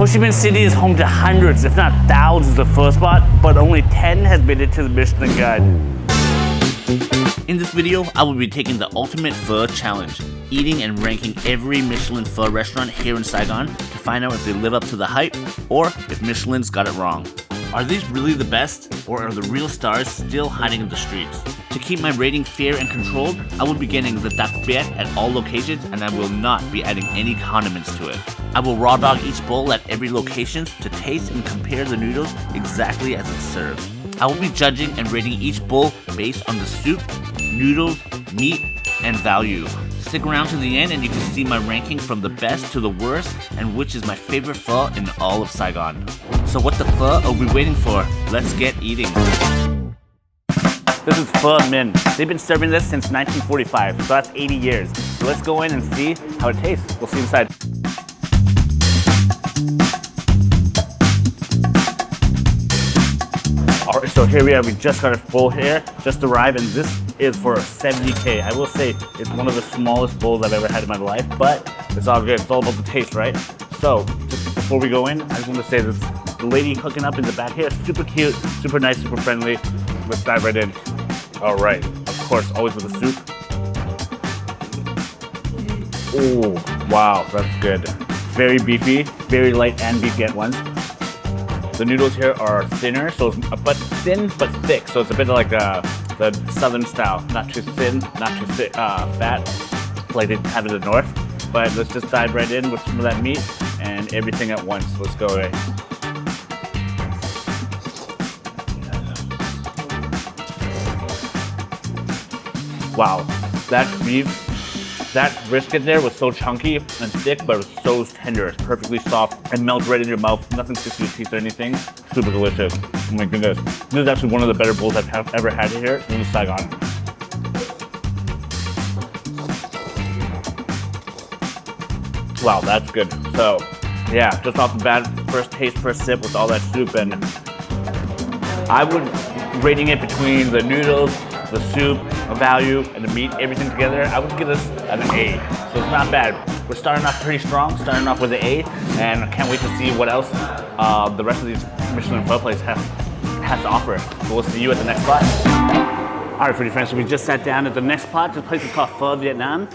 Ho Chi Minh City is home to hundreds, if not thousands of pho spots, but only 10 has made it to the Michelin Guide. In this video, I will be taking the ultimate pho challenge, eating and ranking every Michelin pho restaurant here in Saigon to find out if they live up to the hype or if Michelin's got it wrong. Are these really the best, or are the real stars still hiding in the streets? To keep my rating fair and controlled, I will be getting the dak biet at all locations and I will not be adding any condiments to it. I will raw dog each bowl at every location to taste and compare the noodles exactly as it's served. I will be judging and rating each bowl based on the soup, noodles, meat, and value. Stick around to the end and you can see my ranking from the best to the worst and which is my favorite pho in all of Saigon. So what the pho are we waiting for? Let's get eating. This is Phở Minh. They've been serving this since 1945, so that's 80 years. So let's go in and see how it tastes. We'll see inside. Alright, so here we are. We just got a bowl here, just arrived, and this is for 70K. I will say it's one of the smallest bowls I've ever had in my life, but it's all good. It's all about the taste, right? So, just before we go in, I just want to say this, the lady cooking up in the back here is super cute, super nice, super friendly. Let's dive right in. Alright, of course, always with the soup. Oh, wow, that's good. Very beefy, very light and beefy at once. The noodles here are thinner, so but thin but thick. So it's a bit like the southern style. Not too thin, not too fat, like they have in the north. But let's just dive right in with some of that meat and everything at once. Let's go away. Wow, that beef, that brisket there was so chunky and thick, but it was so tender. It's perfectly soft and melts right in your mouth. Nothing sticks to your teeth or anything. Super delicious. Oh my goodness. This is actually one of the better bowls I've ever had here in Saigon. Wow, that's good. So, yeah, just off the bat, first taste, first sip with all that soup, and I would rating it between the noodles, the soup, a value, and the meat, everything together, I would give this an A. So it's not bad. We're starting off pretty strong, starting off with an A, and I can't wait to see what else the rest of these Michelin pho places has to offer. So we'll see you at the next spot. All right, foodie friends, so we just sat down at the next spot. This place is called Phở Viet Nam.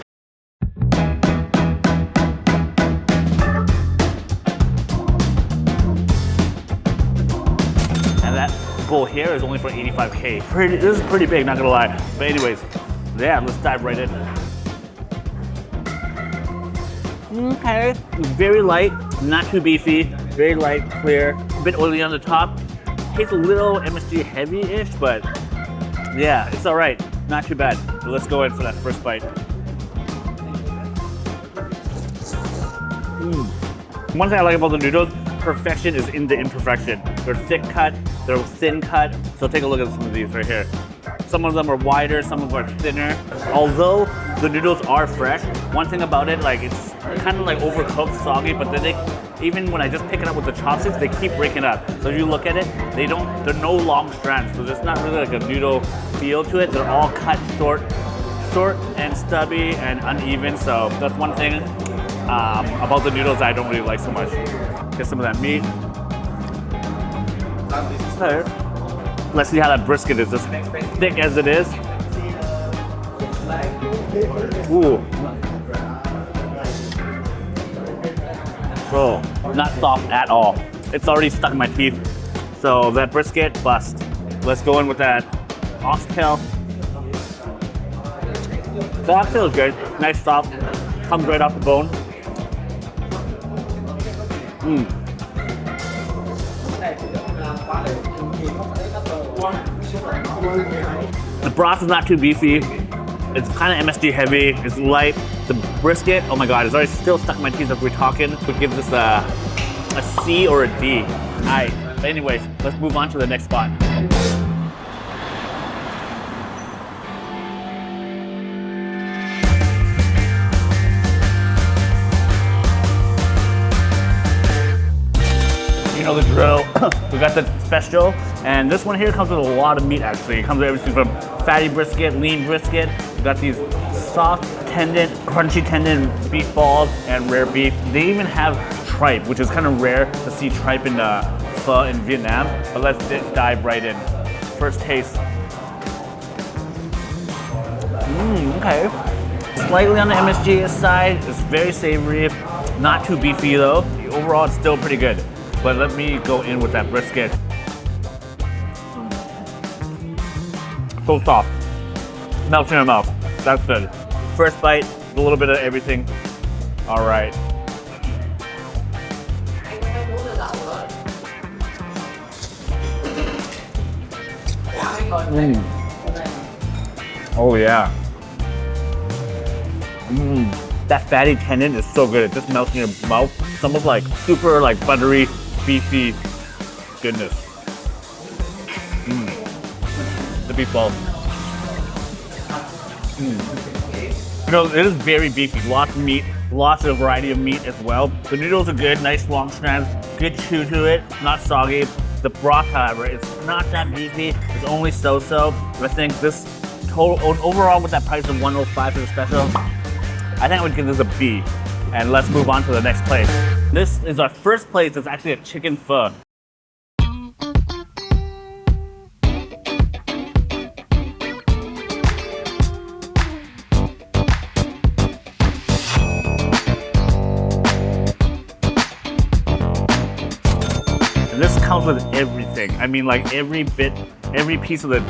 And that bowl here is only for 85K. This is pretty big, not gonna lie. But anyways, yeah, let's dive right in. Okay, very light, not too beefy, very light, clear, a bit oily on the top. Tastes a little MSG heavy-ish, but yeah, it's all right, not too bad. So let's go in for that first bite. One thing I like about the noodles, perfection is in the imperfection. They're thick cut, they're thin cut. So take a look at some of these right here. Some of them are wider, some of them are thinner. Although the noodles are fresh, one thing about it, like it's kind of like overcooked, soggy, but then even when I just pick it up with the chopsticks, they keep breaking up. So if you look at it, they're no long strands. So there's not really like a noodle feel to it. They're all cut short and stubby and uneven. So that's one thing about the noodles I don't really like so much. Get some of that meat. Okay. Let's see how that brisket is, as thick as it is. Ooh. Oh, not soft at all. It's already stuck in my teeth. So that brisket, bust. Let's go in with that oxtail. The oxtail is good, nice soft, comes right off the bone. The broth is not too beefy. It's kind of MSG heavy. It's light. The brisket, oh my god, it's already still stuck in my teeth as we're talking. Would give this a C or a D. Alright, but anyways, let's move on to the next spot. You know the drill. We got the special, and this one here comes with a lot of meat actually. It comes with everything from fatty brisket, lean brisket. We got these soft tendon, crunchy tendon beef balls and rare beef. They even have tripe, which is kind of rare to see tripe in pho in Vietnam. But let's dive right in. First taste. Okay. Slightly on the MSG side. It's very savory, not too beefy though. Overall, it's still pretty good. But let me go in with that brisket. So soft. Melts in your mouth. That's good. First bite, a little bit of everything. All right. Oh yeah. That fatty tendon is so good. It just melts in your mouth. It's almost like super like buttery, beefy goodness. The beef balls. You know, it is very beefy. Lots of meat, lots of variety of meat as well. The noodles are good, nice long strands, good chew to it, not soggy. The broth, however, it's not that beefy. It's only so-so. I think this total overall with that price of $105 for the special, I think I would give this a B. And let's move on to the next place. This is our first place that's actually a chicken pho. This comes with everything. I mean, like every piece of the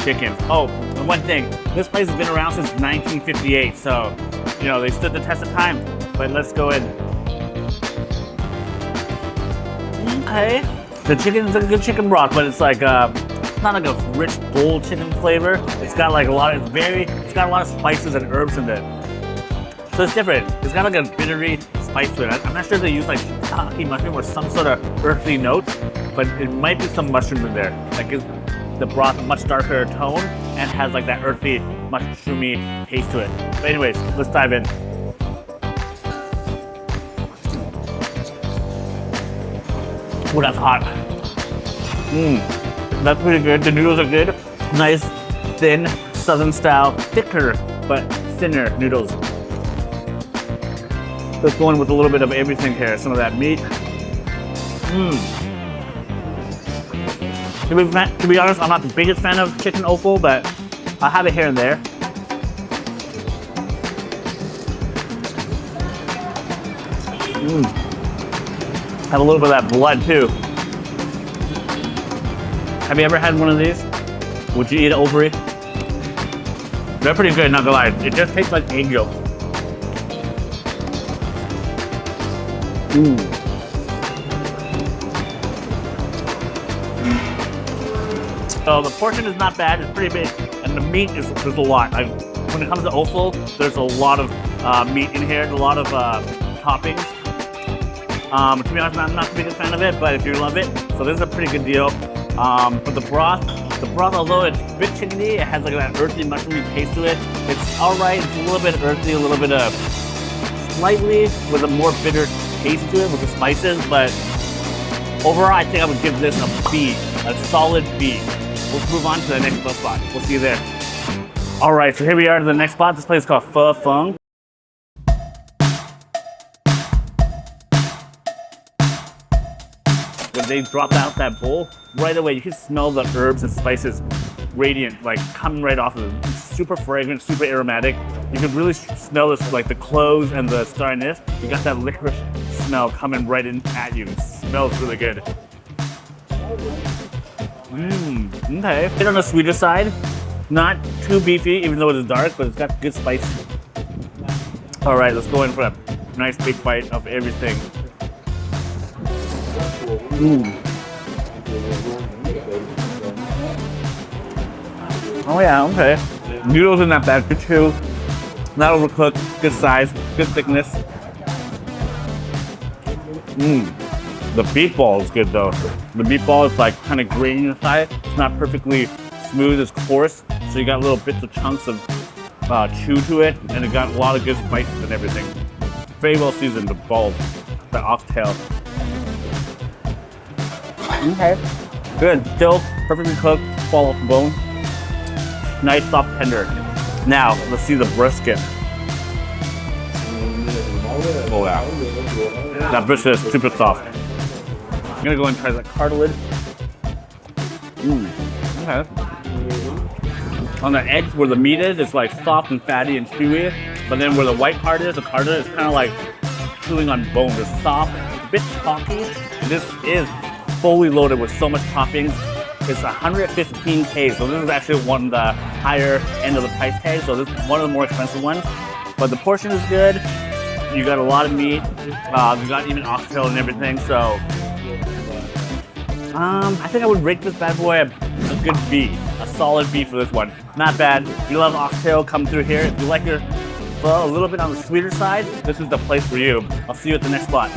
chicken. Oh, and one thing, this place has been around since 1958, so, you know, they stood the test of time. But let's go in. Okay. The chicken is a good chicken broth, but it's like, it's not like a rich, bold chicken flavor. It's got like it's got a lot of spices and herbs in it. So it's different. It's got like a bittery spice to it. I'm not sure if they use like shiitake mushroom or some sort of earthy note, but it might be some mushrooms in there. That gives the broth a much darker tone and has like that earthy, mushroomy taste to it. But anyways, let's dive in. Oh, that's hot. That's pretty good. The noodles are good. Nice, thin, southern style, thicker, but thinner noodles. Let's go in with a little bit of everything here. Some of that meat. To be honest, I'm not the biggest fan of chicken offal, but I have it here and there. Have a little bit of that blood too. Have you ever had one of these? Would you eat an ovary? They're pretty good, not gonna lie. It just tastes like egg yolk. So the portion is not bad, it's pretty big, and the meat is there's a lot. When it comes to offal, there's a lot of meat in here, a lot of toppings. To be honest, I'm not the biggest fan of it, but if you love it, so this is a pretty good deal. But the broth, although it's a bit chickeny, it has like that earthy, mushroomy taste to it. It's all right. It's a little bit earthy, a little bit of slightly with a more bitter taste to it with the spices. But overall, I think I would give this a B, a solid B. Let's move on to the next spot. We'll see you there. All right, so here we are to the next spot. This place is called Pho Phượng. When they drop out that bowl, right away you can smell the herbs and spices radiant, like coming right off of it. It's super fragrant, super aromatic. You can really smell this, like the cloves and the starriness. You got that licorice smell coming right in at you. It smells really good. Okay. It's on the sweeter side. Not too beefy, even though it is dark, but it's got good spice. All right, let's go in for a nice big bite of everything. Oh yeah, okay. Noodles are not bad too. Not overcooked, good size, good thickness. The beef ball is good though. The beef ball is like kind of grainy inside. It's not perfectly smooth, it's coarse. So you got little bits of chunks of chew to it, and it got a lot of good spices and everything. Very well seasoned, the balls, the oxtail. Okay. Good, still perfectly cooked, fall off the bone. Nice soft tender. Now, let's see the brisket. Oh yeah. That brisket is super soft. I'm gonna go and try that cartilage. Okay. On the edge where the meat is, it's like soft and fatty and chewy. But then where the white part is, the cartilage is kind of like chewing on bone. It's soft, a bit chalky. This is fully loaded with so much toppings. It's 115K, so this is actually one of the higher end of the price tag. So this is one of the more expensive ones. But the portion is good. You got a lot of meat. You got even oxtail and everything. So I think I would rate this bad boy a good B, a solid B for this one. Not bad. If you love oxtail, come through here. If you like your pho a little bit on the sweeter side, this is the place for you. I'll see you at the next spot.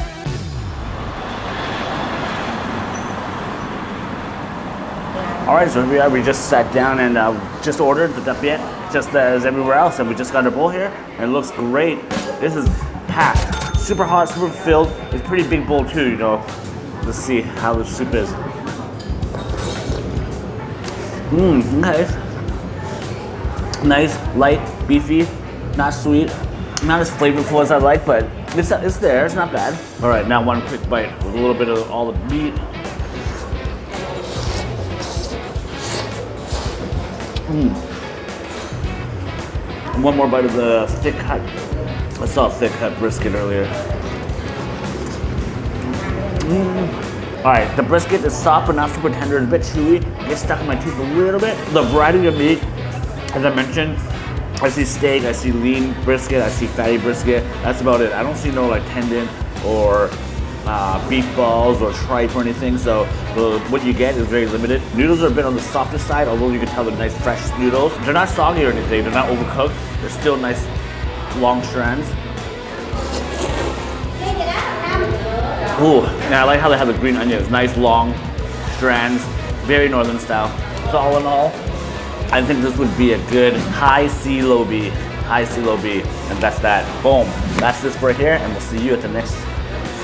All right, so here we are. We just sat down and just ordered the tapet, just as everywhere else, and we just got our bowl here, and it looks great. This is packed, super hot, super filled. It's a pretty big bowl too, you know. Let's see how the soup is. Okay. Nice, light, beefy, not sweet, not as flavorful as I like, but it's there, it's not bad. All right, now one quick bite with a little bit of all the meat. One more bite of the thick cut. I saw a thick cut brisket earlier. All right, the brisket is soft but not super tender. It's a bit chewy. It gets stuck in my teeth a little bit. The variety of meat, as I mentioned, I see steak, I see lean brisket, I see fatty brisket. That's about it. I don't see no like tendon or beef balls or tripe or anything. So what you get is very limited. Noodles are a bit on the softer side, although you can tell they're nice fresh noodles. They're not soggy or anything. They're not overcooked. They're still nice long strands. Ooh, now I like how they have the green onions. Nice long strands, very northern style. So all in all, I think this would be a good high C, low B. High C, low B, and that's that. Boom. That's this right here, and we'll see you at the next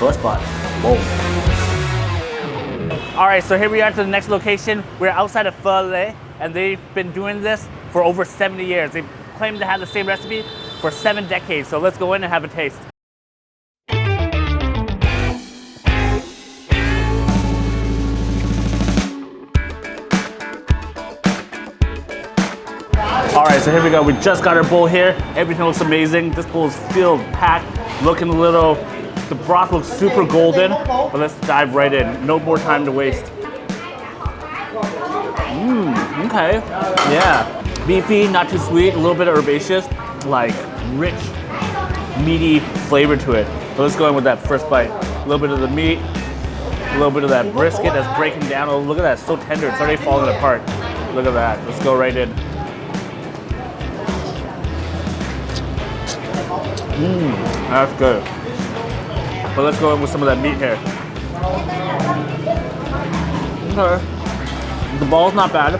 pho spot. Boom. All right, so here we are to the next location. We're outside of Pho Le, and they've been doing this for over 70 years. They claim to have the same recipe for 7 decades. So let's go in and have a taste. All right, so here we go. We just got our bowl here. Everything looks amazing. This bowl is filled, packed, looking a little, the broth looks super golden, but let's dive right in. No more time to waste. Okay, yeah. Beefy, not too sweet, a little bit of herbaceous, like rich, meaty flavor to it. So let's go in with that first bite. A little bit of the meat, a little bit of that brisket that's breaking down. Oh, look at that, it's so tender, it's already falling apart. Look at that, let's go right in. That's good. But let's go in with some of that meat here. Okay. The ball's not bad.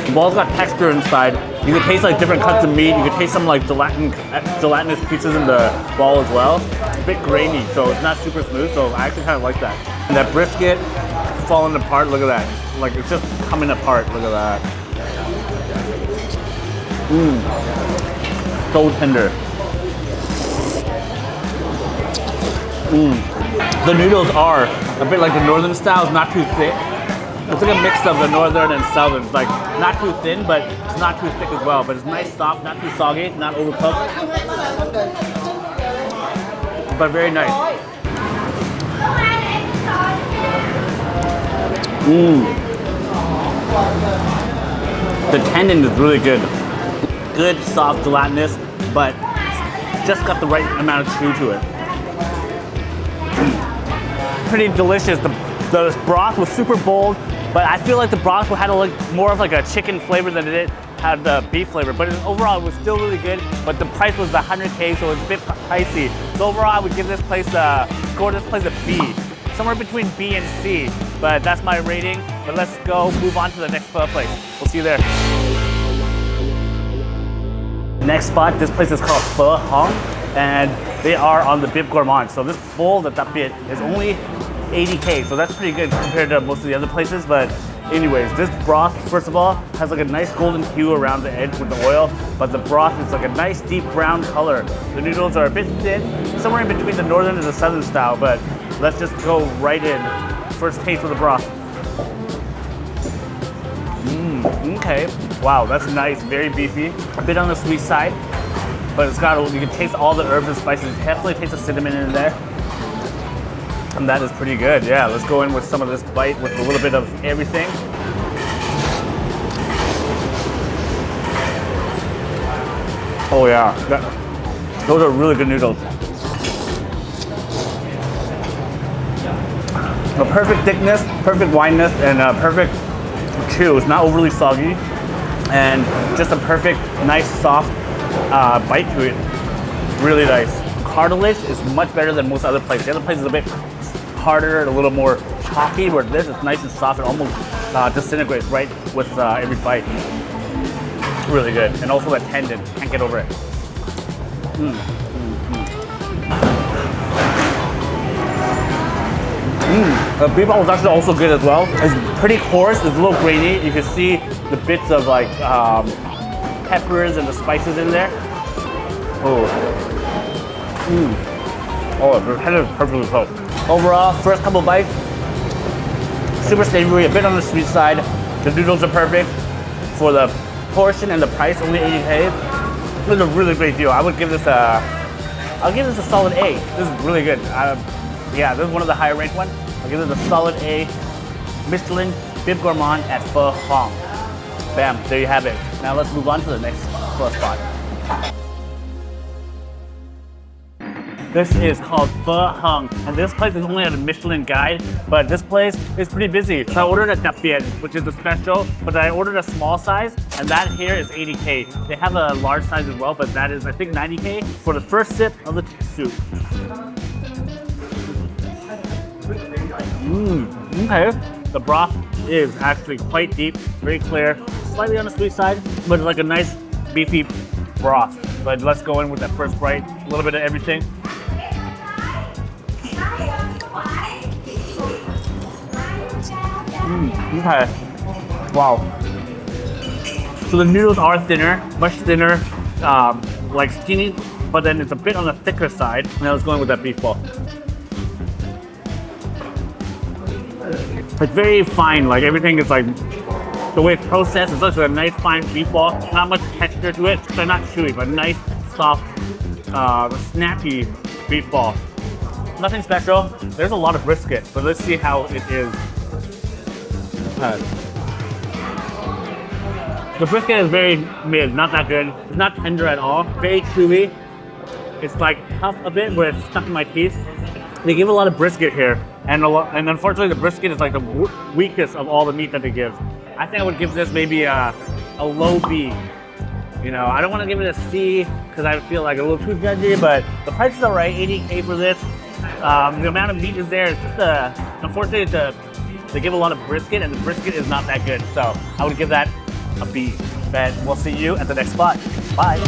The ball's got texture inside. You can taste like different cuts of meat. You can taste some like gelatinous pieces in the ball as well. It's a bit grainy, so it's not super smooth, so I actually kind of like that. And that brisket falling apart, look at that. Like it's just coming apart, look at that. So tender. The noodles are a bit like the northern style, it's not too thick. It's like a mix of the northern and southern. It's like not too thin, but it's not too thick as well. But it's nice, soft, not too soggy, not overcooked. But very nice. The tendon is really good. Good, soft, gelatinous, but just got the right amount of chew to it. Pretty delicious. The broth was super bold, but I feel like the broth had more of like a chicken flavor than it had the beef flavor. But overall, it was still really good. But the price was the 100K, so it's a bit pricey. So overall, I would give this place score this place a B, somewhere between B and C. But that's my rating. But let's go move on to the next pho place. We'll see you there. Next spot, this place is called Phở Hung, and they are on the Bib Gourmand. So this bowl, the tapet, is only 80K, so that's pretty good compared to most of the other places. But anyways, this broth, first of all, has like a nice golden hue around the edge with the oil. but the broth is like a nice deep brown color. The noodles are a bit thin, somewhere in between the northern and the southern style, but let's just go right in. First taste of the broth. Okay. Wow, that's nice, very beefy. A bit on the sweet side, but it's got, you can taste all the herbs and spices. Definitely taste the cinnamon in there. And that is pretty good. Yeah, let's go in with some of this bite with a little bit of everything. Oh yeah, those are really good noodles. A perfect thickness, perfect wineness, and a perfect chew. It's not overly soggy, and just a perfect, nice, soft bite to it. Really nice. Cartilage is much better than most other places. The other place is a bit harder and a little more chalky, where this is nice and soft. It almost disintegrates right with every bite. Really good. And also that tendon, can't get over it. The beef ball is actually also good as well. It's pretty coarse, it's a little grainy. You can see the bits of like peppers and the spices in there. Oh, the tendon is perfectly cooked. Overall, first couple bites, super savory, a bit on the sweet side. The noodles are perfect for the portion and the price, only 80K. This is a really great deal. I would give this I'll give this a solid A. This is really good. Yeah, this is one of the higher ranked ones. I'll give this a solid A. Michelin Bib Gourmand at Phở Hung. Bam, there you have it. Now let's move on to the next Pho spot. This is called Phở Hung, and this place is only at a Michelin guide, but this place is pretty busy. So I ordered a đặc biệt, which is a special, but I ordered a small size, and that here is 80K. They have a large size as well, but that is, I think, 90K for the first sip of the soup. Okay. The broth is actually quite deep, very clear, slightly on the sweet side, but like a nice beefy broth. But let's go in with that first bite, a little bit of everything. Okay. Wow. So the noodles are thinner, much thinner, like skinny, but then it's a bit on the thicker side. Now let's go in with that beef ball. It's very fine, like everything is like, the way it's processed, it's actually a nice fine beef ball. Not much texture to it, so not chewy, but nice, soft, snappy beef ball. Nothing special. There's a lot of brisket, but let's see how it is. The brisket is very mid, not that good. It's not tender at all, very chewy. It's like tough a bit where it's stuck in my teeth. They give a lot of brisket here, and unfortunately the brisket is like the weakest of all the meat that they give. I think I would give this maybe a low B. You know, I don't want to give it a C because I feel like a little too judgy, but the price is alright, 80K for this. The amount of meat is there. It's just unfortunately they give a lot of brisket, and the brisket is not that good. So I would give that a B. But we'll see you at the next spot. Bye.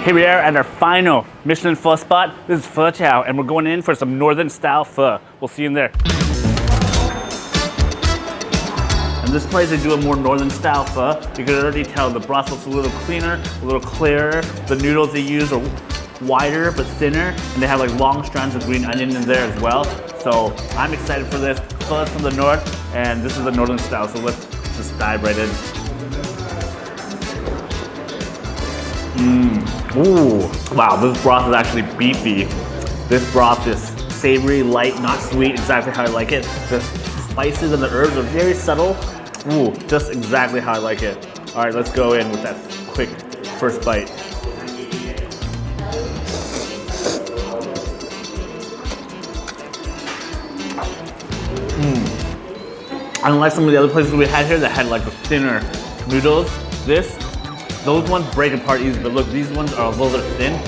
Here we are at our final Michelin pho spot. This is Phở Chao, and we're going in for some northern style pho. We'll see you in there. In this place, they do a more northern style pho. You can already tell the broth looks a little cleaner, a little clearer. The noodles they use are wider but thinner, and they have like long strands of green onion in there as well. So I'm excited for this. Pho is from the north, and this is the northern style. So let's just dive right in. Ooh, wow, this broth is actually beefy. This broth is savory, light, not sweet, exactly how I like it. The spices and the herbs are very subtle. Ooh, just exactly how I like it. All right, let's go in with that quick first bite. Unlike some of the other places we had here that had like the thinner noodles, those ones break apart easy, but look, these ones are a little thin.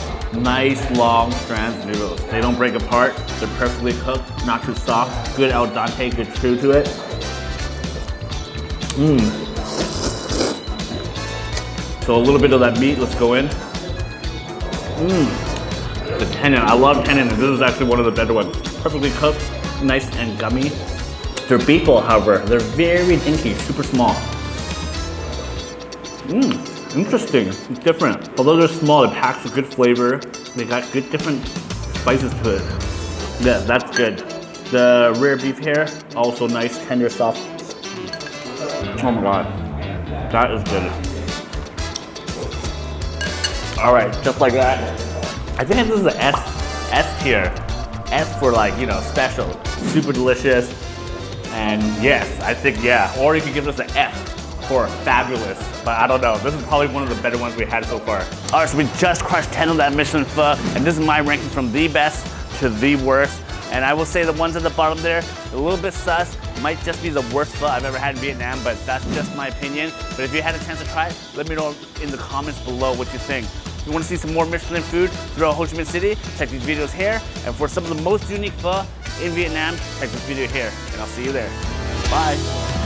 Nice long strands noodles. They don't break apart. They're perfectly cooked, not too soft. Good al dente, good chew to it. So a little bit of that meat, let's go in. The tenon, I love tenon, and this is actually one of the better ones. Perfectly cooked, nice and gummy. Their beef bowl, however, they're very dinky, super small. Interesting. It's different. Although they're small, it packs a good flavor. They got good different spices to it. Yeah, that's good. The rare beef here, also nice, tender, soft. Oh my god. That is good. All right, just like that. I think this is the S tier. S for like, you know, special, super delicious. And yes, I think, yeah. Or you could give this an F for fabulous. But I don't know, this is probably one of the better ones we had so far. All right, so we just crushed 10 on that Michelin pho, and this is my ranking from the best to the worst. And I will say the ones at the bottom there, a little bit sus, might just be the worst pho I've ever had in Vietnam, but that's just my opinion. But if you had a chance to try it, let me know in the comments below what you think. If you want to see some more Michelin food throughout Ho Chi Minh City, check these videos here. And for some of the most unique pho in Vietnam, check this video here. And I'll see you there. Bye.